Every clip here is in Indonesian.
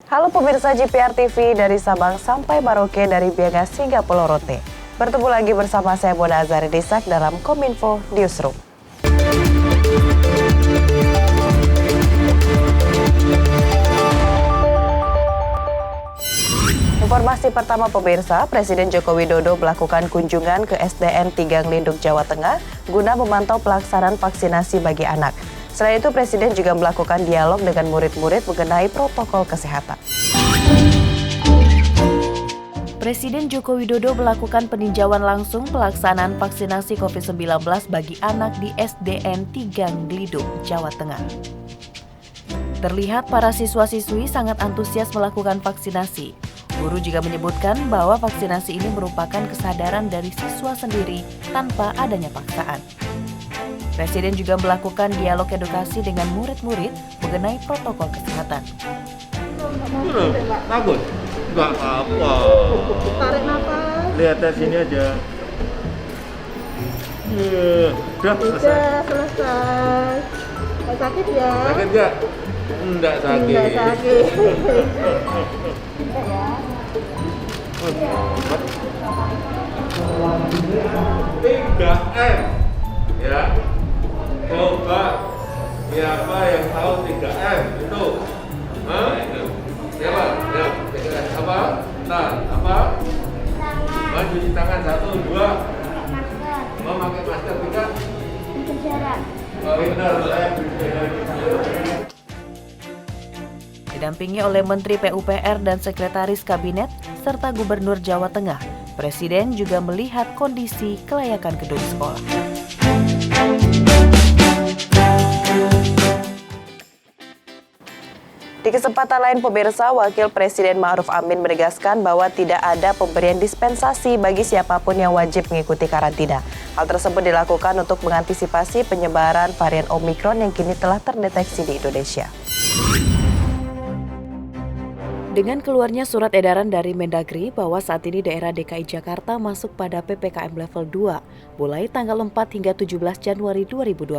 Halo pemirsa JPR TV dari Sabang sampai Merauke, dari Biegas hingga Pulau Rote. Bertemu lagi bersama saya Bona Azari Desak dalam Kominfo Newsroom. Informasi pertama pemirsa, Presiden Joko Widodo melakukan kunjungan ke SDN Tigang Lindung, Jawa Tengah guna memantau pelaksanaan vaksinasi bagi anak. Selain itu, Presiden juga melakukan dialog dengan murid-murid mengenai protokol kesehatan. Presiden Joko Widodo melakukan peninjauan langsung pelaksanaan vaksinasi COVID-19 bagi anak di SDN Tigang Lindung, Jawa Tengah. Terlihat para siswa-siswi sangat antusias melakukan vaksinasi. Guru juga menyebutkan bahwa vaksinasi ini merupakan kesadaran dari siswa sendiri tanpa adanya paksaan. Presiden juga melakukan dialog edukasi dengan murid-murid mengenai protokol kesehatan. Takut? Enggak apa-apa. Tarik nafas. Lihat dari sini aja. Udah selesai. Selesai. Nggak sakit ya? Sakit nggak? Enggak sakit. Nggak sakit. Tiga M, ya. Coba siapa yang tahu 3M itu? Hah? Siapa? Ya, 3M apa? Nah, apa? Cuci tangan 1, 2. Mau pakai masker 3? Jarak. Oh, benar, Didampingi oleh Menteri PUPR dan Sekretaris Kabinet serta Gubernur Jawa Tengah, Presiden juga melihat kondisi kelayakan gedung sekolah. Di kesempatan lain pemirsa, Wakil Presiden Ma'ruf Amin menegaskan bahwa tidak ada pemberian dispensasi bagi siapapun yang wajib mengikuti karantina. Hal tersebut dilakukan untuk mengantisipasi penyebaran varian Omikron yang kini telah terdeteksi di Indonesia. Dengan keluarnya surat edaran dari Mendagri bahwa saat ini daerah DKI Jakarta masuk pada PPKM level 2 mulai tanggal 4 hingga 17 Januari 2022.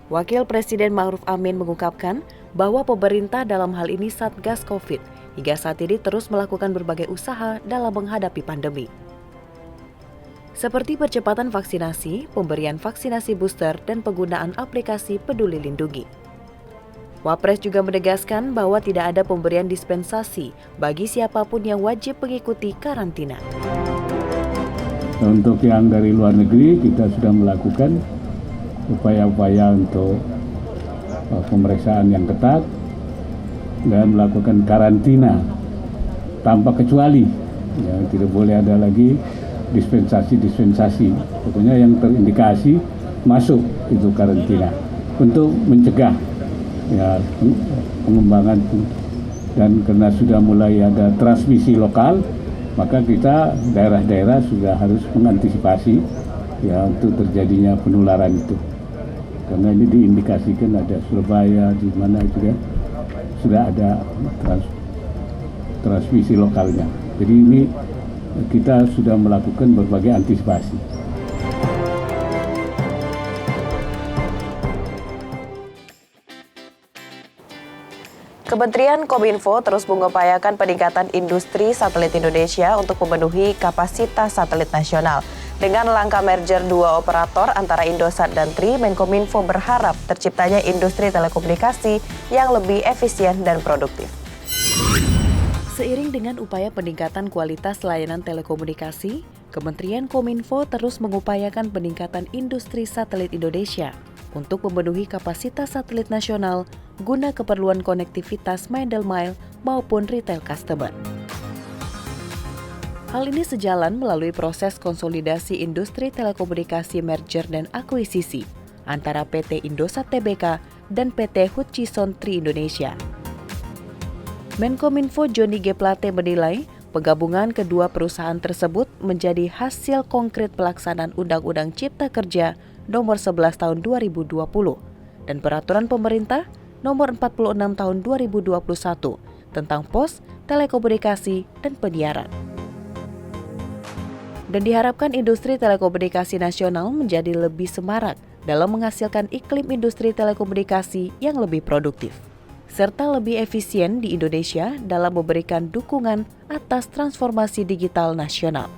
Wakil Presiden Ma'ruf Amin mengungkapkan bahwa pemerintah dalam hal ini Satgas Covid hingga saat ini terus melakukan berbagai usaha dalam menghadapi pandemi. Seperti percepatan vaksinasi, pemberian vaksinasi booster, dan penggunaan aplikasi Peduli Lindungi. Wapres juga menegaskan bahwa tidak ada pemberian dispensasi bagi siapapun yang wajib mengikuti karantina. Untuk yang dari luar negeri, kita sudah melakukan upaya-upaya untuk pemeriksaan yang ketat dan melakukan karantina tanpa kecuali. Ya, tidak boleh ada lagi dispensasi. Pokoknya yang terindikasi masuk itu karantina untuk mencegah ya pengembangan, dan karena sudah mulai ada transmisi lokal, maka kita daerah-daerah sudah harus mengantisipasi ya untuk terjadinya penularan itu. Karena ini diindikasikan ada Surabaya, di mana juga sudah ada transmisi lokalnya. Jadi ini kita sudah melakukan berbagai antisipasi. Kementerian Kominfo terus mengupayakan peningkatan industri satelit Indonesia untuk memenuhi kapasitas satelit nasional. Dengan langkah merger dua operator antara Indosat dan Tri, Menkominfo berharap terciptanya industri telekomunikasi yang lebih efisien dan produktif. Seiring dengan upaya peningkatan kualitas layanan telekomunikasi, Kementerian Kominfo terus mengupayakan peningkatan industri satelit Indonesia untuk memenuhi kapasitas satelit nasional guna keperluan konektivitas middle mile maupun retail customer. Hal ini sejalan melalui proses konsolidasi industri telekomunikasi merger dan akuisisi antara PT Indosat Tbk dan PT Hutchison Tri Indonesia. Menkominfo Johnny G. Plate menilai penggabungan kedua perusahaan tersebut menjadi hasil konkret pelaksanaan Undang-Undang Cipta Kerja Nomor 11 Tahun 2020 dan Peraturan Pemerintah Nomor 46 Tahun 2021 tentang pos, telekomunikasi, dan penyiaran. Dan diharapkan industri telekomunikasi nasional menjadi lebih semarak dalam menghasilkan iklim industri telekomunikasi yang lebih produktif. serta lebih efisien di Indonesia dalam memberikan dukungan atas transformasi digital nasional.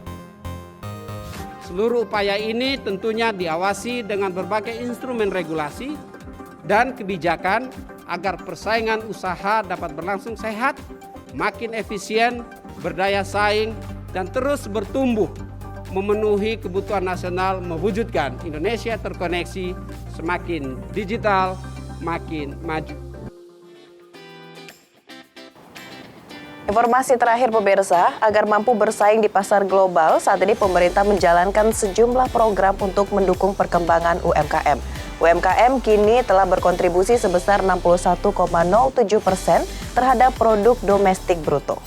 Seluruh upaya ini tentunya diawasi dengan berbagai instrumen regulasi dan kebijakan agar persaingan usaha dapat berlangsung sehat, makin efisien, berdaya saing, dan terus bertumbuh, memenuhi kebutuhan nasional, mewujudkan Indonesia terkoneksi, semakin digital, makin maju. Informasi terakhir pemirsa, agar mampu bersaing di pasar global, saat ini pemerintah menjalankan sejumlah program untuk mendukung perkembangan UMKM. UMKM kini telah berkontribusi sebesar 61,07% terhadap produk domestik bruto.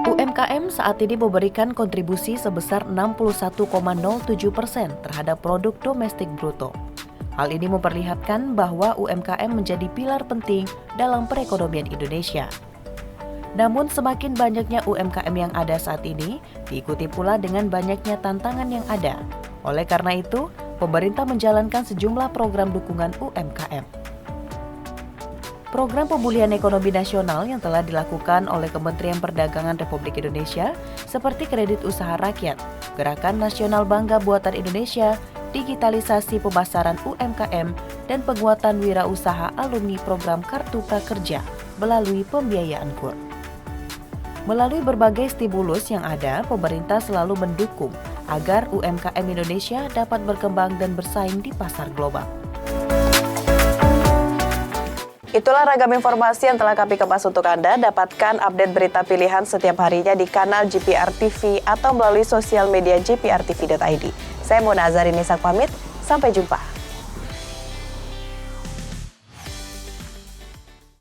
UMKM saat ini memberikan kontribusi sebesar 61,07% terhadap produk domestik bruto. Hal ini memperlihatkan bahwa UMKM menjadi pilar penting dalam perekonomian Indonesia. Namun semakin banyaknya UMKM yang ada saat ini, diikuti pula dengan banyaknya tantangan yang ada. Oleh karena itu, pemerintah menjalankan sejumlah program dukungan UMKM. Program pemulihan ekonomi nasional yang telah dilakukan oleh Kementerian Perdagangan Republik Indonesia seperti kredit usaha rakyat, Gerakan Nasional Bangga Buatan Indonesia, digitalisasi pemasaran UMKM, dan penguatan wirausaha alumni program Kartu Prakerja melalui pembiayaan KUR. Melalui berbagai stimulus yang ada, pemerintah selalu mendukung agar UMKM Indonesia dapat berkembang dan bersaing di pasar global. Itulah ragam informasi yang telah kami kemas untuk Anda. Dapatkan update berita pilihan setiap harinya di kanal GPR TV atau melalui sosial media gprtv.id. Saya Mona Azarini pamit, sampai jumpa.